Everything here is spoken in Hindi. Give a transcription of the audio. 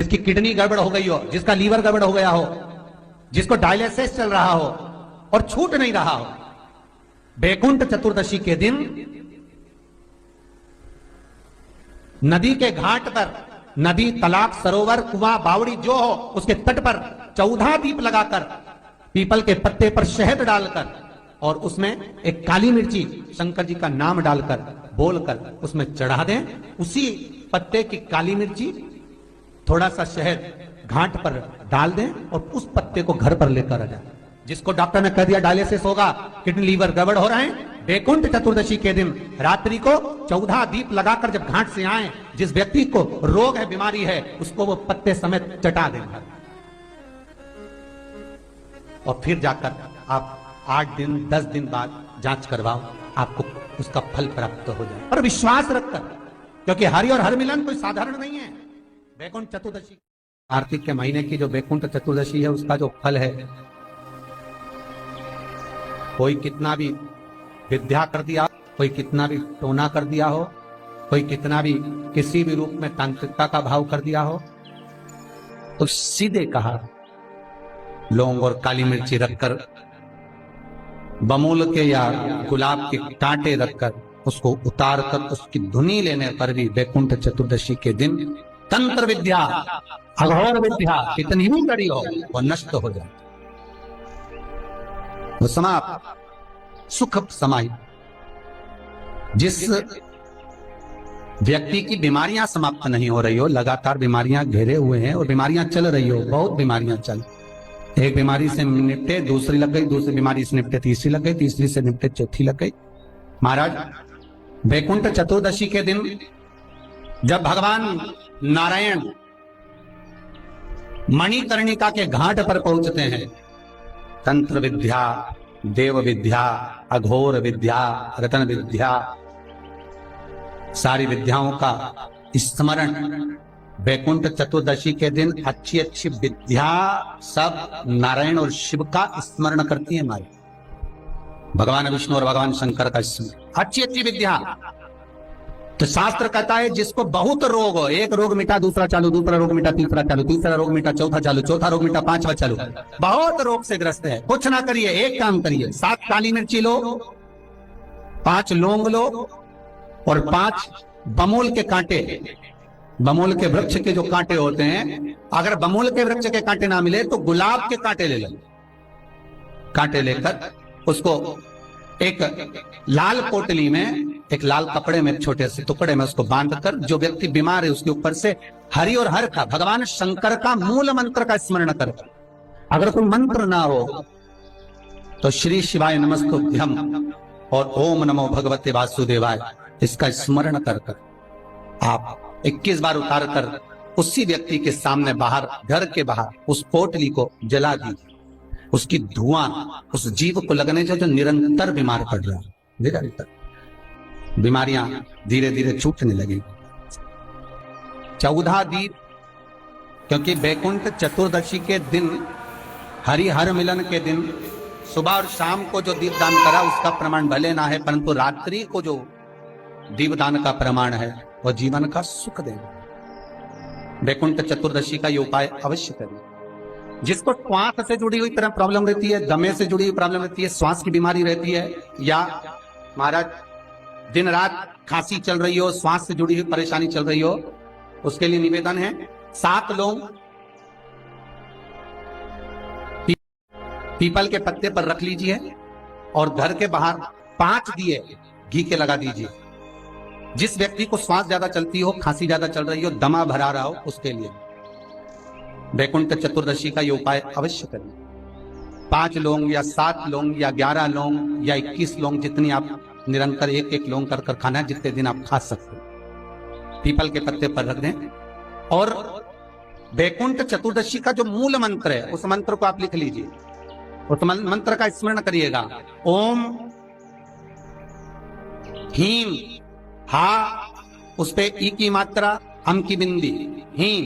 जिसकी किडनी गड़बड़ हो गई हो, जिसका लीवर गड़बड़ हो गया हो, जिसको डायलिसिस चल रहा हो और छूट नहीं रहा हो, बैकुंठ चतुर्दशी के दिन नदी के घाट पर, नदी, तालाब, सरोवर, कुआं, बावड़ी जो हो, उसके तट पर 14 दीप लगाकर, पीपल के पत्ते पर शहद डालकर और उसमें एक काली मिर्ची शंकर जी का नाम डालकर बोलकर उसमें चढ़ा दें। उसी पत्ते की काली मिर्ची, थोड़ा सा शहद घाट पर डाल दें और उस पत्ते को घर पर लेकर आ जाए। जिसको डॉक्टर ने कह दिया डायलिसिस होगा, किडनी लीवर गड़बड़ हो रहे हैं, बैकुंठ चतुर्दशी के दिन रात्रि को 14 दीप लगाकर जब घाट से आए, जिस व्यक्ति को रोग है, बीमारी है, उसको वो पत्ते समेत चटा दें और फिर जाकर आप 8 दिन 10 दिन बाद जांच करवाओ, आपको उसका फल प्राप्त हो जाए। और विश्वास रखकर, क्योंकि हरि और हर मिलन कोई साधारण नहीं है। बैकुंठ चतुर्दशी, कार्तिक के महीने की जो बैकुंठ चतुर्दशी है, उसका जो फल है, कोई कितना भी विद्या कर दिया, कोई कितना भी टोना कर दिया हो, कोई कितना भी किसी भी रूप में तांत्रिकता का भाव कर दिया हो, तो सीधे कहा लौंग और काली मिर्ची रखकर, बमूल के या गुलाब के कांटे रखकर, उसको उतार कर उसकी धुनी लेने पर भी बैकुंठ चतुर्दशी के दिन तंत्र विद्या, अघोर विद्या कितनी भी कड़ी हो, वह नष्ट हो जाए, वो समाप्त, सुख समाई। जिस व्यक्ति की बीमारियां समाप्त नहीं हो रही हो, लगातार बीमारियां घेरे हुए हैं और बीमारियां चल रही हो, बहुत बीमारियां चल, एक बीमारी से निपटे, दूसरी लग गई, दूसरी बीमारी से निपटे, तीसरी लग गई, तीसरी से निपटे, चौथी लग गई। महाराज, बैकुंठ चतुर्दशी के दिन जब भगवान नारायण मणिकर्णिका के घाट पर पहुंचते हैं, तंत्र विद्या, देव विद्या, अघोर विद्या, रतन विद्या, सारी विद्याओं का स्मरण बैकुंठ चतुर्दशी के दिन अच्छी अच्छी विद्या सब नारायण और शिव का स्मरण करती है। हमारी भगवान विष्णु और भगवान शंकर का स्मरण, अच्छी अच्छी विद्या। तो शास्त्र कहता है जिसको बहुत रोग हो, एक रोग मिटा दूसरा चालू, दूसरा रोग मिटा तीसरा चालू, तीसरा रोग मिटा चौथा चालू, चौथा रोग मिटा पांचवा चालू, बहुत रोग से ग्रस्त है, कुछ ना करिए, एक काम करिए, 7 काली मिर्ची लो, 5 लौंग लो और 5 बमूल के कांटे, बमूल के वृक्ष के जो कांटे होते हैं, अगर बमूल के वृक्ष के कांटे ना मिले तो गुलाब के कांटे ले लो। कांटे लेकर उसको एक लाल पोटली में, एक लाल कपड़े में, छोटे से टुकड़े में उसको बांधकर, जो व्यक्ति बीमार है उसके ऊपर से हरि और हर का, भगवान शंकर का मूल मंत्र का स्मरण कर, अगर कोई मंत्र ना हो तो श्री शिवाय नमस्तुभ्यम और ओम नमो भगवते वासुदेवाय, इसका स्मरण कर आप 21 बार उतार कर उसी व्यक्ति के सामने बाहर, घर के बाहर उस पोटली को जला दीजिए। उसकी धुआं उस जीव को लगने से जो निरंतर बीमार पड़ रहा है, निरंतर बीमारियां धीरे धीरे छूटने लगेगी। 14 दीप, क्योंकि बैकुंठ चतुर्दशी के दिन, हरि हर मिलन के दिन, सुबह और शाम को जो दीपदान करा उसका प्रमाण भले ना है, परंतु रात्रि को जो दीपदान का प्रमाण है वह जीवन का सुख देगा। बैकुंठ चतुर्दशी का ये उपाय अवश्य करिए। जिसको श्वास से जुड़ी हुई तरह प्रॉब्लम रहती है, दमे से जुड़ी हुई प्रॉब्लम रहती है, श्वास की बीमारी रहती है, या महाराज दिन रात खांसी चल रही हो, श्वास से जुड़ी हुई परेशानी चल रही हो, उसके लिए निवेदन है 7 लौंग पीपल के पत्ते पर रख लीजिए और घर के बाहर 5 दिए घी के लगा दीजिए। जिस व्यक्ति को श्वास ज्यादा चलती हो, खांसी ज्यादा चल रही हो, दमा भरा रहा हो, उसके लिए बैकुंठ चतुर्दशी का ये उपाय अवश्य करिए। 5 लौंग या 7 लौंग या 11 लौंग या 21 लौंग, जितनी आप निरंतर एक एक लौंग कर खाना है, जितने दिन आप खा सकते हैं, पीपल के पत्ते पर रख दें। और बैकुंठ चतुर्दशी का जो मूल मंत्र है, उस मंत्र को आप लिख लीजिए, उस मंत्र का स्मरण करिएगा। ओम हीम, हा उस पे ई की मात्रा, अम की बिंदी, हीम।